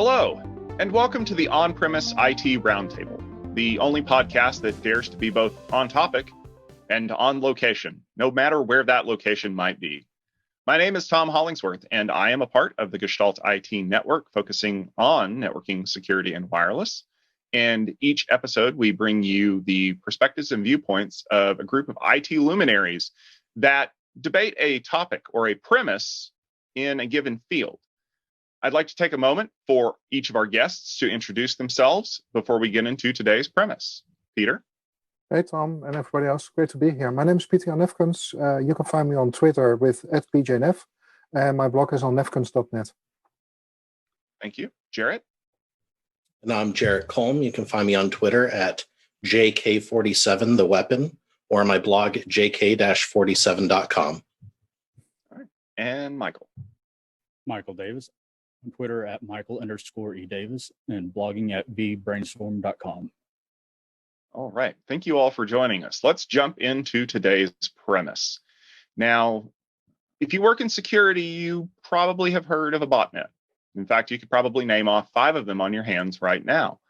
Hello, and welcome to the On-Premise IT Roundtable, the only podcast that dares to be both on topic and on location, no matter where that location might be. My name is Tom Hollingsworth, and I am a part of the Gestalt IT network focusing on networking, security, and wireless. And each episode, we bring you the perspectives and viewpoints of a group of IT luminaries that debate a topic or a premise in a given field. I'd like to take a moment for each of our guests to introduce themselves before we get into today's premise. Peter? Hey, Tom, and everybody else. Great to be here. My name is Peter Nefkens. You can find me on Twitter with @PJNef, and my blog is on nefkens.net. Thank you. Jarrett? And I'm Jarrett Colm. You can find me on Twitter at JK47, the weapon, or my blog, jk-47.com. All right. And Michael? Michael Davis. On Twitter at Michael_E Davis and blogging at vbrainstorm.com. All right. Thank you all for joining us. Let's jump into today's premise. Now, if you work in security, you probably have heard of a botnet. In fact, you could probably name off 5 of them on your hands right now.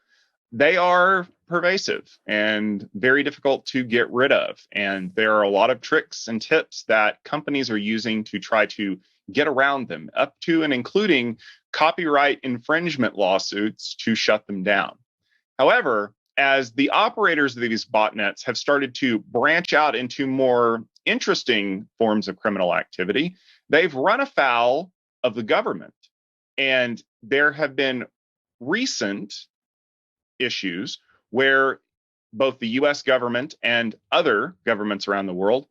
They are pervasive and very difficult to get rid of. And there are a lot of tricks and tips that companies are using to try to get around them, up to and including copyright infringement lawsuits to shut them down. However, as the operators of these botnets have started to branch out into more interesting forms of criminal activity, they've run afoul of the government. And there have been recent issues where both the US government and other governments around the world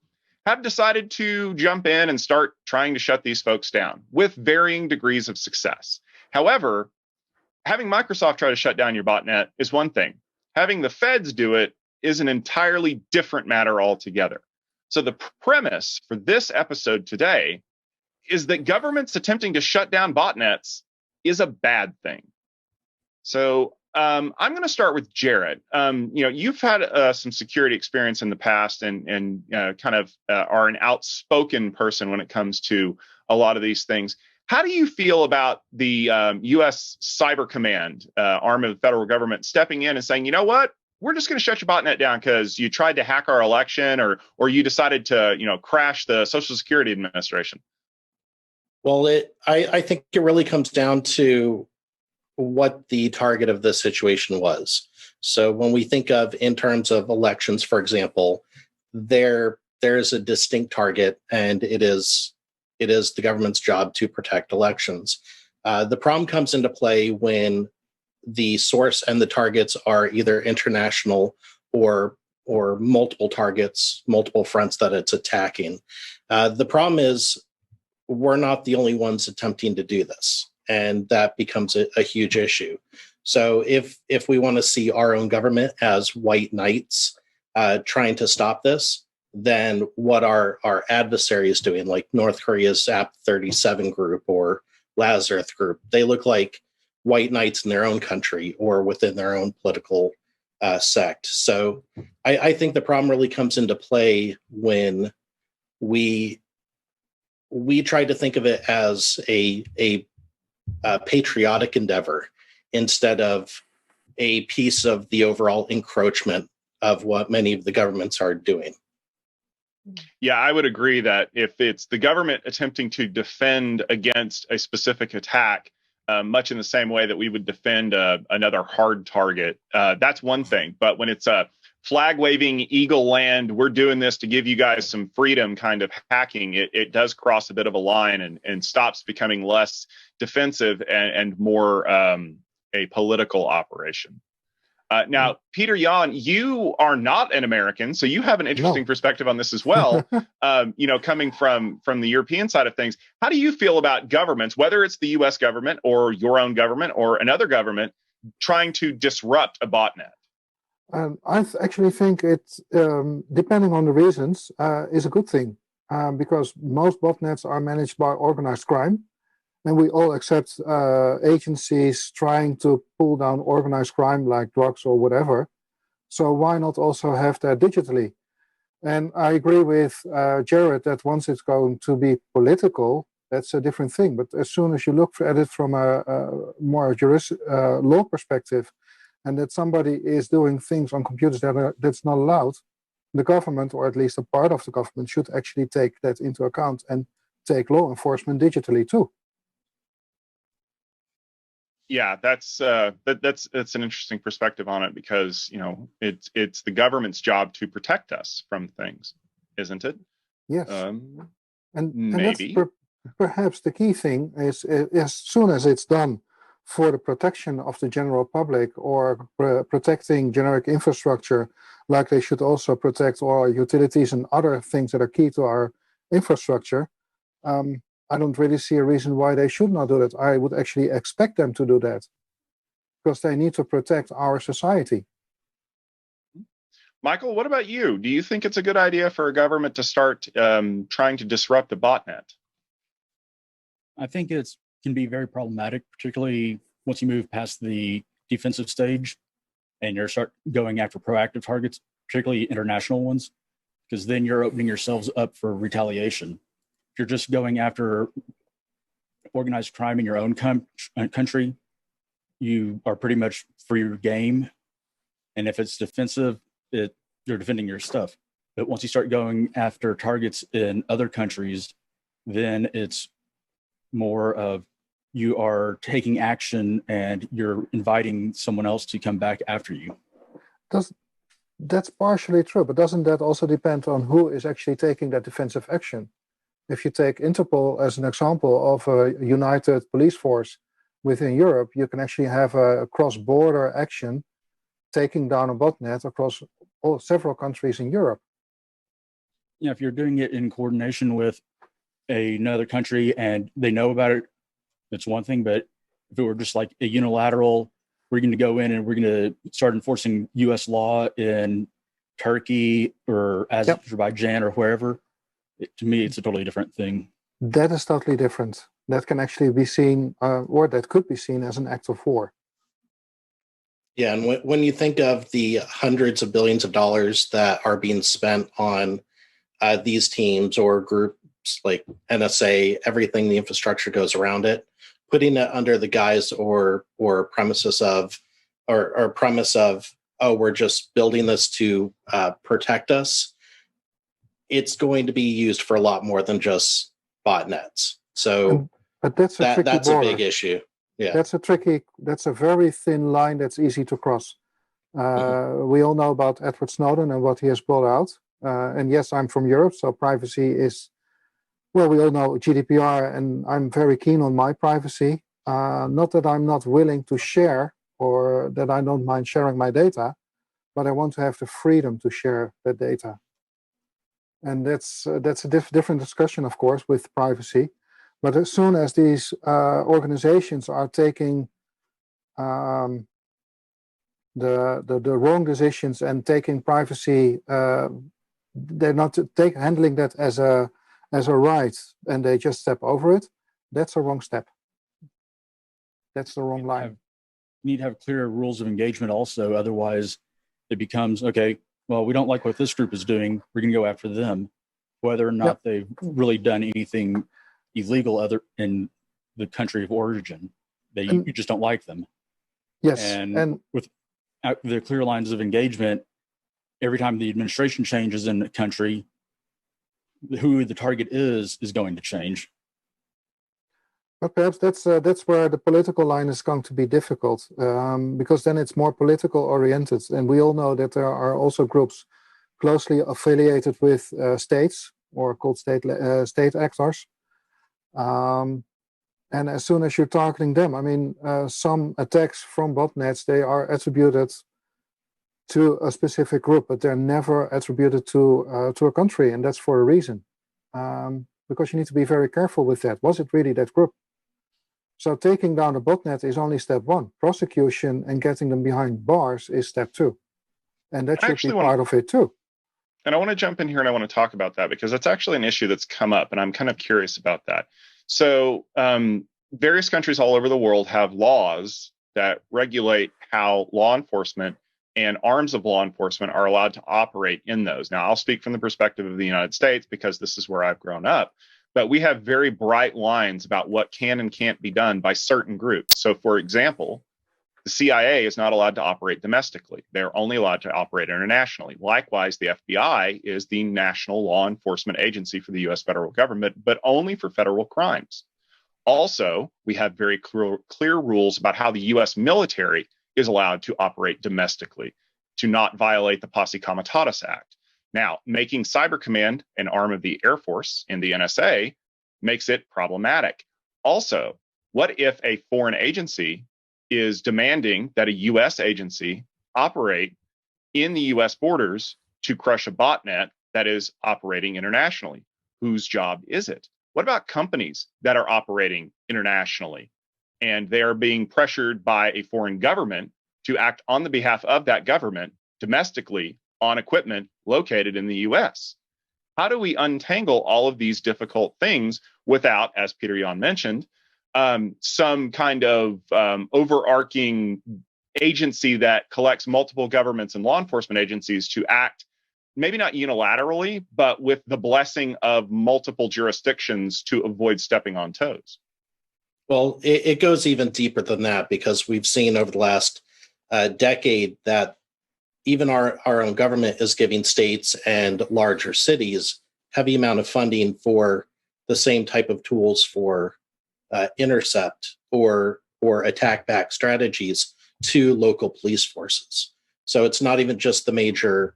have decided to jump in and start trying to shut these folks down with varying degrees of success. However, having Microsoft try to shut down your botnet is one thing. Having the feds do it is an entirely different matter altogether. So the premise for this episode today is that governments attempting to shut down botnets is a bad thing. So I'm going to start with Jarrett. You've had some security experience in the past and are an outspoken person when it comes to a lot of these things. How do you feel about the U.S. Cyber Command arm of the federal government stepping in and saying, you know what, we're just going to shut your botnet down because you tried to hack our election or you decided to crash the Social Security Administration? Well, I think it really comes down to what the target of this situation was. So when we think of in terms of elections, for example, there's a distinct target, and it is the government's job to protect elections. The problem comes into play when the source and the targets are either international or multiple targets, multiple fronts that it's attacking. The problem is we're not the only ones attempting to do this. And that becomes a huge issue. So if we want to see our own government as white knights trying to stop this, then what our adversary is doing, like North Korea's App 37 group or Lazarus group, they look like white knights in their own country or within their own political sect. So I think the problem really comes into play when we try to think of it as a patriotic endeavor instead of a piece of the overall encroachment of what many of the governments are doing. Yeah, I would agree that if it's the government attempting to defend against a specific attack, much in the same way that we would defend another hard target, that's one thing. But when it's a flag-waving Eagle Land, we're doing this to give you guys some freedom kind of hacking, it does cross a bit of a line and stops becoming less defensive and more a political operation. Now, Peter Jan, you are not an American, so you have an interesting perspective on this as well. Coming from the European side of things, how do you feel about governments, whether it's the U.S. government or your own government or another government, trying to disrupt a botnet? I actually think it, depending on the reasons, is a good thing because most botnets are managed by organized crime. And we all accept agencies trying to pull down organized crime like drugs or whatever. So why not also have that digitally? And I agree with Jared that once it's going to be political, That's a different thing. But as soon as you look at it from a more law perspective, and that somebody is doing things on computers that's not allowed, the government, or at least a part of the government, should actually take that into account and take law enforcement digitally too. Yeah, that's an interesting perspective on it, because it's the government's job to protect us from things, isn't it? Yes, and that's Maybe. perhaps the key thing is as soon as it's done for the protection of the general public, or protecting generic infrastructure, like they should also protect all our utilities and other things that are key to our infrastructure. I don't really see a reason why they should not do that. I would actually expect them to do that, because they need to protect our society. Michael, what about you? Do you think it's a good idea for a government to start trying to disrupt a botnet? I think it can be very problematic, particularly once you move past the defensive stage and you start going after proactive targets, particularly international ones, because then you're opening yourselves up for retaliation. If you're just going after organized crime in your own country, you are pretty much free your game. And if it's defensive, you're defending your stuff. But once you start going after targets in other countries, then it's more of you are taking action and you're inviting someone else to come back after you. That's partially true, but doesn't that also depend on who is actually taking that defensive action? If you take Interpol as an example of a united police force within Europe, you can actually have a cross-border action taking down a botnet across several countries in Europe. Yeah, if you're doing it in coordination with another country and they know about it, it's one thing. But if it were just like a unilateral, we're going to go in and we're going to start enforcing U.S. law in Turkey or Azerbaijan or wherever, to me, it's a totally different thing. That is totally different. That can actually be seen, or that could be seen as an act of war. Yeah, and when you think of the hundreds of billions of dollars that are being spent on these teams or groups like NSA, everything, the infrastructure goes around it, putting it under the guise or premises of, or premise of, oh, we're just building this to protect us, it's going to be used for a lot more than just botnets. So but that's a big issue. Yeah, that's a very thin line that's easy to cross. We all know about Edward Snowden and what he has brought out. And yes, I'm from Europe, so privacy is, well, we all know GDPR, and I'm very keen on my privacy. Not that I'm not willing to share or that I don't mind sharing my data, but I want to have the freedom to share that data. And that's a different discussion, of course, with privacy. But as soon as these organizations are taking the wrong decisions and taking privacy, they're not handling that as a right, and they just step over it. That's a wrong step. That's the wrong line. You need to have clear rules of engagement also. Otherwise, it becomes, okay, well, we don't like what this group is doing. We're going to go after them, whether or not they've really done anything illegal other in the country of origin. You just don't like them. Yes, and with the clear lines of engagement, every time the administration changes in a country, who the target is going to change. But perhaps that's where the political line is going to be difficult, because then it's more political oriented, and we all know that there are also groups closely affiliated with states, or called state actors. And as soon as you're targeting them, I mean, some attacks from botnets, they are attributed to a specific group, but they're never attributed to a country, and that's for a reason. Because you need to be very careful with that. Was it really that group? So taking down a botnet is only step one. Prosecution and getting them behind bars is step two. And that should be part of it too. And I want to jump in here and I want to talk about that, because that's actually an issue that's come up, and I'm kind of curious about that. So various countries all over the world have laws that regulate how law enforcement and arms of law enforcement are allowed to operate in those. Now, I'll speak from the perspective of the United States because this is where I've grown up. but we have very bright lines about what can and can't be done by certain groups. So, for example, the CIA is not allowed to operate domestically. They're only allowed to operate internationally. Likewise, the FBI is the national law enforcement agency for the US federal government, but only for federal crimes. Also, we have very clear rules about how the US military is allowed to operate domestically, to not violate the Posse Comitatus Act. Now, making Cyber Command an arm of the Air Force in the NSA makes it problematic. Also, what if a foreign agency is demanding that a US agency operate in the US borders to crush a botnet that is operating internationally? Whose job is it? What about companies that are operating internationally and they are being pressured by a foreign government to act on the behalf of that government domestically on equipment located in the US? How do we untangle all of these difficult things without, as Peter Jan mentioned, some kind of overarching agency that collects multiple governments and law enforcement agencies to act, maybe not unilaterally, but with the blessing of multiple jurisdictions to avoid stepping on toes? Well, it goes even deeper than that, because we've seen over the last decade that even our own government is giving states and larger cities heavy amount of funding for the same type of tools for intercept or attack back strategies to local police forces. So it's not even just the major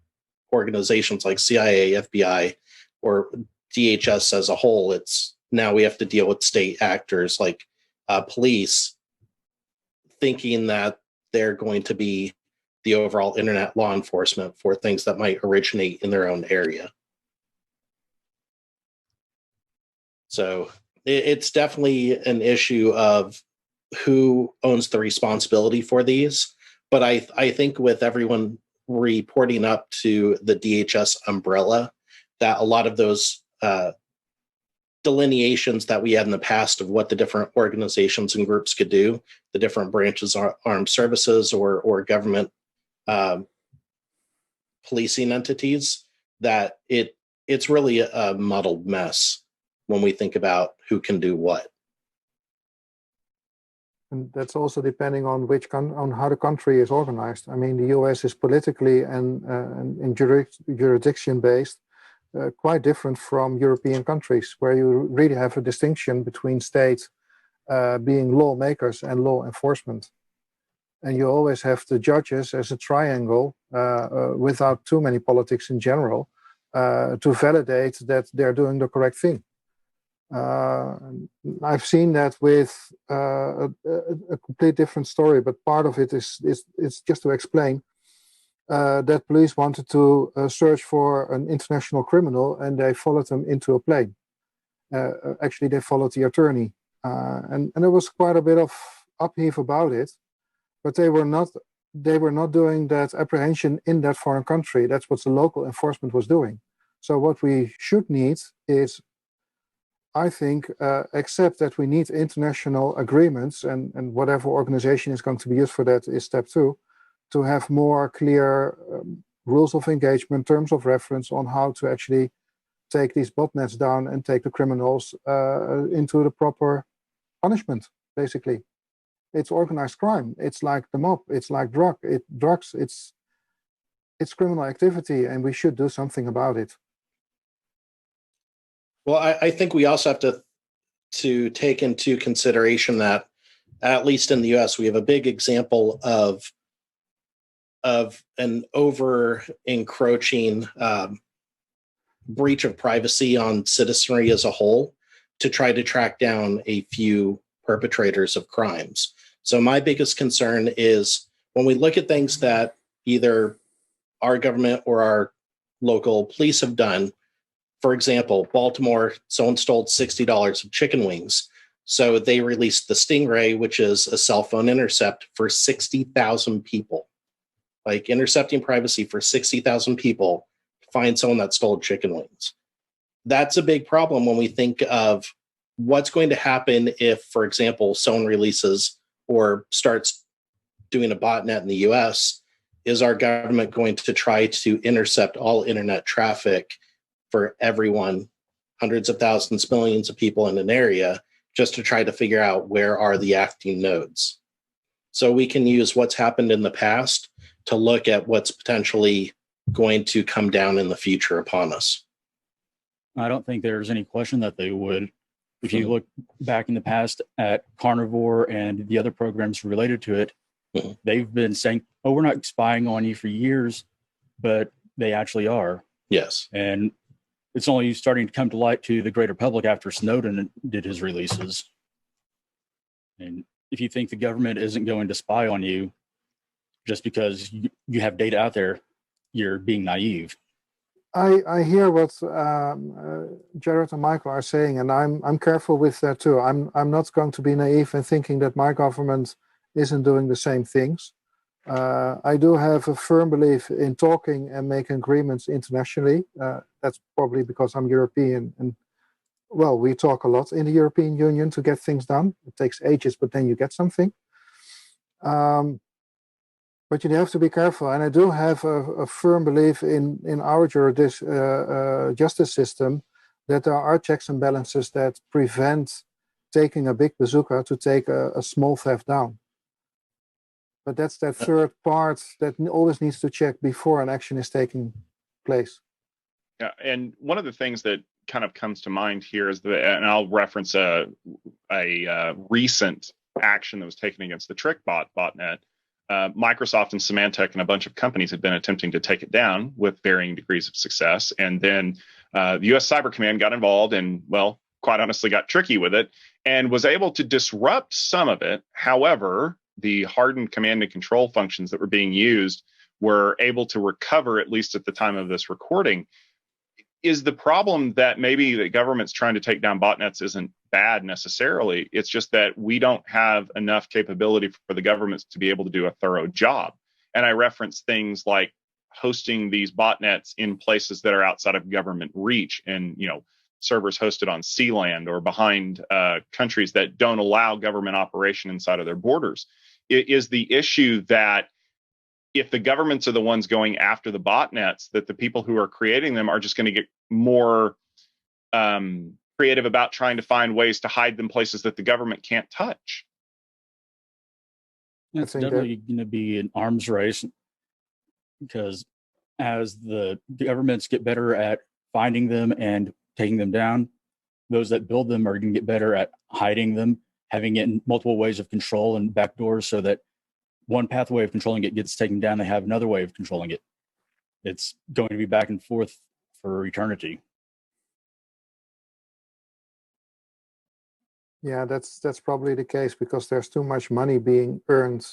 organizations like CIA, FBI, or DHS as a whole. It's now we have to deal with state actors like police, thinking that they're going to be the overall internet law enforcement for things that might originate in their own area. So it's definitely an issue of who owns the responsibility for these. But I think with everyone reporting up to the DHS umbrella, that a lot of those delineations that we had in the past of what the different organizations and groups could do, the different branches, armed services or government policing entities, that it's really a muddled mess when we think about who can do what. And that's also depending on on how the country is organized. I mean, the US is politically and jurisdiction based quite different from European countries, where you really have a distinction between states being lawmakers and law enforcement. And you always have the judges as a triangle without too many politics in general to validate that they're doing the correct thing. I've seen that with a complete different story, but part of it is just to explain that police wanted to search for an international criminal, and they followed him into a plane. Actually, they followed the attorney, and there was quite a bit of upheaval about it. But they were not doing that apprehension in that foreign country. That's what the local enforcement was doing. So what we should need is, I think, accept that we need international agreements, and whatever organization is going to be used for that is step 2, to have more clear rules of engagement, terms of reference on how to actually take these botnets down and take the criminals into the proper punishment, basically. It's organized crime. It's like the mob. It's like drugs. It's criminal activity, and we should do something about it. Well, I think we also have to take into consideration that, at least in the US, we have a big example of an over encroaching breach of privacy on citizenry as a whole to try to track down a few perpetrators of crimes. So my biggest concern is when we look at things that either our government or our local police have done. For example, Baltimore, someone stole $60 of chicken wings. So they released the Stingray, which is a cell phone intercept for 60,000 people. Like intercepting privacy for 60,000 people to find someone that stole chicken wings. That's a big problem when we think of what's going to happen if, for example, someone releases or starts doing a botnet in the US. Is our government going to try to intercept all internet traffic for everyone hundreds of thousands, millions of people in an area just to try to figure out where are the acting nodes. So we can use what's happened in the past to look at what's potentially going to come down in the future upon us. I don't think there's any question that they would. If you look back in the past at Carnivore and the other programs related to it, they've been saying, oh, we're not spying on you for years, but they actually are. Yes. And it's only starting to come to light to the greater public after Snowden did his releases. And if you think the government isn't going to spy on you just because you have data out there, you're being naive. I hear what Jared and Michael are saying, and I'm careful with that too. I'm not going to be naive in thinking that my government isn't doing the same things. I do have a firm belief in talking and making agreements internationally. That's probably because I'm European, and well, we talk a lot in the European Union to get things done. It takes ages, but then you get something. But you have to be careful, and I do have a firm belief in our justice system that there are checks and balances that prevent taking a big bazooka to take a small theft down. But that's that third part that always needs to check before an action is taking place. Yeah, and one of the things that kind of comes to mind here is and I'll reference a recent action that was taken against the Trickbotnet. Microsoft and Symantec and a bunch of companies had been attempting to take it down with varying degrees of success. And then the U.S. Cyber Command got involved and, well, quite honestly, got tricky with it and was able to disrupt some of it. However, the hardened command and control functions that were being used were able to recover, at least at the time of this recording. Is the problem that maybe the government's trying to take down botnets isn't bad necessarily? It's just that we don't have enough capability for the governments to be able to do a thorough job. And I reference things like hosting these botnets in places that are outside of government reach, and servers hosted on sea land or behind countries that don't allow government operation inside of their borders. It is the issue that if the governments are the ones going after the botnets, that the people who are creating them are just going to get more creative about trying to find ways to hide them places that the government can't touch. It's definitely going to be an arms race, because as the governments get better at finding them and taking them down, those that build them are going to get better at hiding them, having it in multiple ways of control and backdoors, so that one pathway of controlling it gets taken down, they have another way of controlling it. It's going to be back and forth for eternity. Yeah, that's probably the case, because there's too much money being earned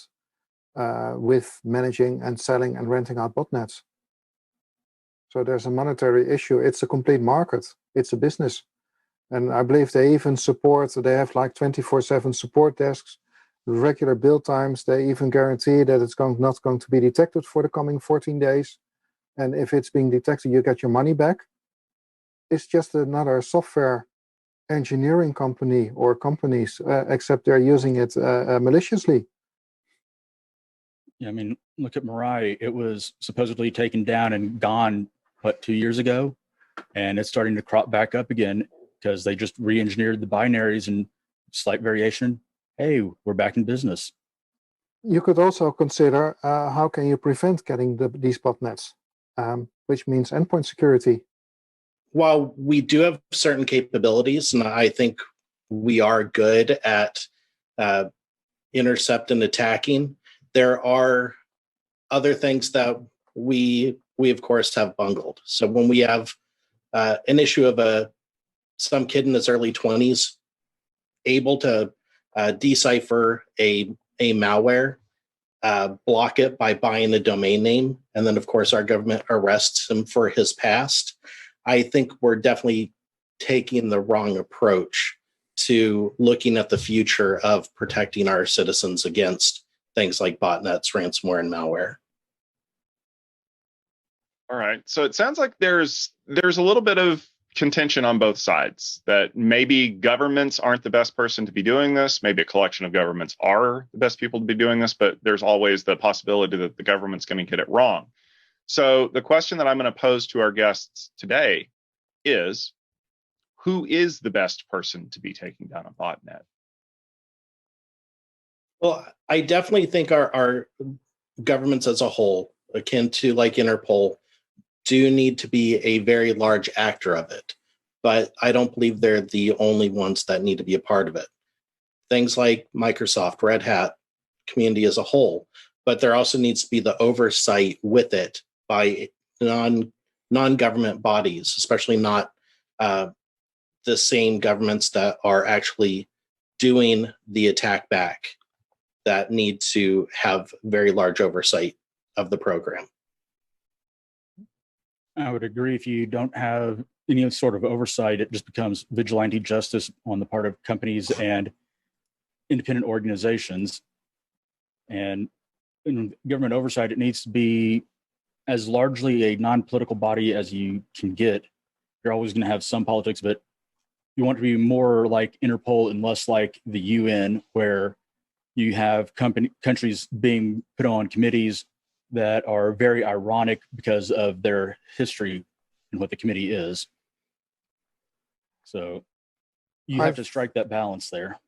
with managing and selling and renting out botnets. So there's a monetary issue. It's a complete market. It's a business. And I believe they even they have like 24/7 support desks, regular build times. They even guarantee that it's not going to be detected for the coming 14 days. And if it's being detected, you get your money back. It's just another software engineering company or companies, except they're using it maliciously. Yeah, I mean, look at Mirai. It was supposedly taken down and gone, 2 years ago? And it's starting to crop back up again because they just re-engineered the binaries and slight variation. Hey, we're back in business. You could also consider how can you prevent getting these botnets, which means endpoint security. While we do have certain capabilities, and I think we are good at intercept and attacking, there are other things that we of course have bungled. So when we have an issue of some kid in his early 20s able to decipher a malware, block it by buying a domain name, and then of course our government arrests him for his past, I think we're definitely taking the wrong approach to looking at the future of protecting our citizens against things like botnets, ransomware, and malware. All right. So it sounds like there's a little bit of contention on both sides, that maybe governments aren't the best person to be doing this. Maybe a collection of governments are the best people to be doing this, but there's always the possibility that the government's going to get it wrong. So the question that I'm going to pose to our guests today is, who is the best person to be taking down a botnet? Well, I definitely think our governments as a whole, akin to like Interpol, do need to be a very large actor of it. But I don't believe they're the only ones that need to be a part of it. Things like Microsoft, Red Hat, community as a whole, but there also needs to be the oversight with it by non-government bodies, especially not the same governments that are actually doing the attack back, that need to have very large oversight of the program. I would agree. If you don't have any sort of oversight, it just becomes vigilante justice on the part of companies and independent organizations. And in government oversight, it needs to be as largely a non-political body as you can get. You're always going to have some politics, but you want to be more like Interpol and less like the UN, where you have countries being put on committees that are very ironic because of their history and what the committee is. So you have to strike that balance there.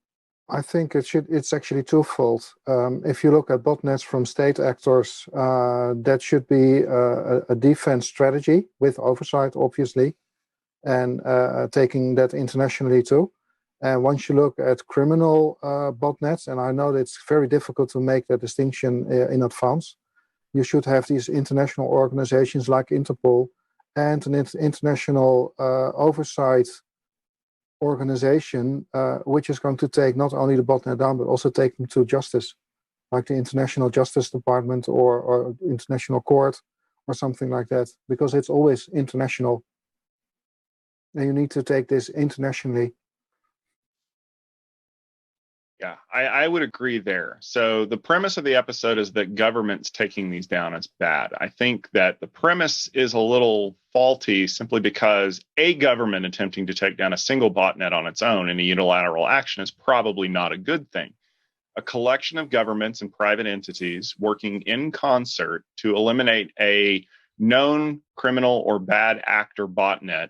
I think it's actually twofold. If you look at botnets from state actors, that should be a defense strategy with oversight, obviously, and taking that internationally too. And once you look at criminal botnets, and I know that it's very difficult to make that distinction in advance, you should have these international organizations like Interpol and an international oversight organization, which is going to take not only the botnet down, but also take them to justice, like the International Justice Department or International Court or something like that, because it's always international. And you need to take this internationally. Yeah, I would agree there. So the premise of the episode is that government's taking these down is bad. I think that the premise is a little faulty simply because a government attempting to take down a single botnet on its own in a unilateral action is probably not a good thing. A collection of governments and private entities working in concert to eliminate a known criminal or bad actor botnet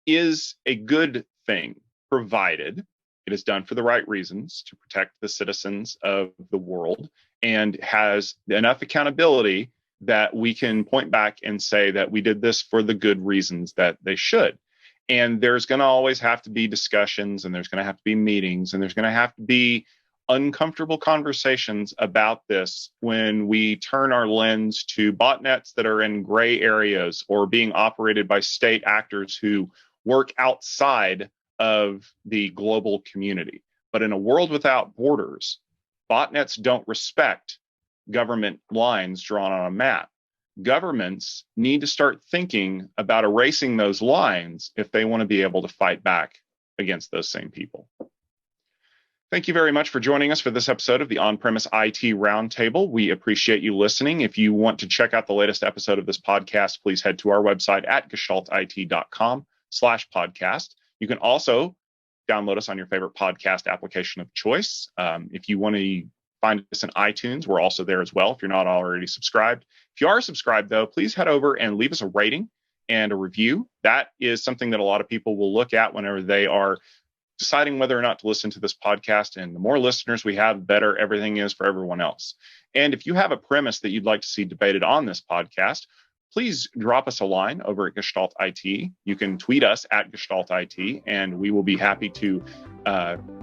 is a good thing, provided it is done for the right reasons to protect the citizens of the world and has enough accountability that we can point back and say that we did this for the good reasons that they should. And there's going to always have to be discussions, and there's going to have to be meetings, and there's going to have to be uncomfortable conversations about this when we turn our lens to botnets that are in gray areas or being operated by state actors who work outside of the global community. But in a world without borders, botnets don't respect government lines drawn on a map. Governments need to start thinking about erasing those lines if they want to be able to fight back against those same people. Thank you very much for joining us for this episode of the On-Premise IT Roundtable. We appreciate you listening. If you want to check out the latest episode of this podcast, please head to our website at gestaltit.com/podcast. You can also download us on your favorite podcast application of choice. If you want to find us in iTunes, we're also there as well if you're not already subscribed. If you are subscribed, though, please head over and leave us a rating and a review. That is something that a lot of people will look at whenever they are deciding whether or not to listen to this podcast. And the more listeners we have, the better everything is for everyone else. And if you have a premise that you'd like to see debated on this podcast, please drop us a line over at Gestalt IT. You can tweet us at Gestalt IT, and we will be happy to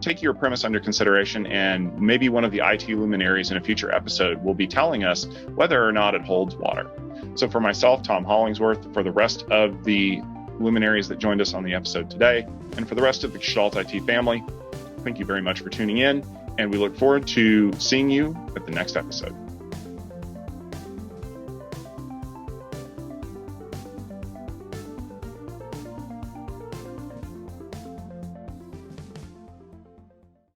take your premise under consideration. And maybe one of the IT luminaries in a future episode will be telling us whether or not it holds water. So for myself, Tom Hollingsworth, for the rest of the luminaries that joined us on the episode today, and for the rest of the Gestalt IT family, thank you very much for tuning in, and we look forward to seeing you at the next episode.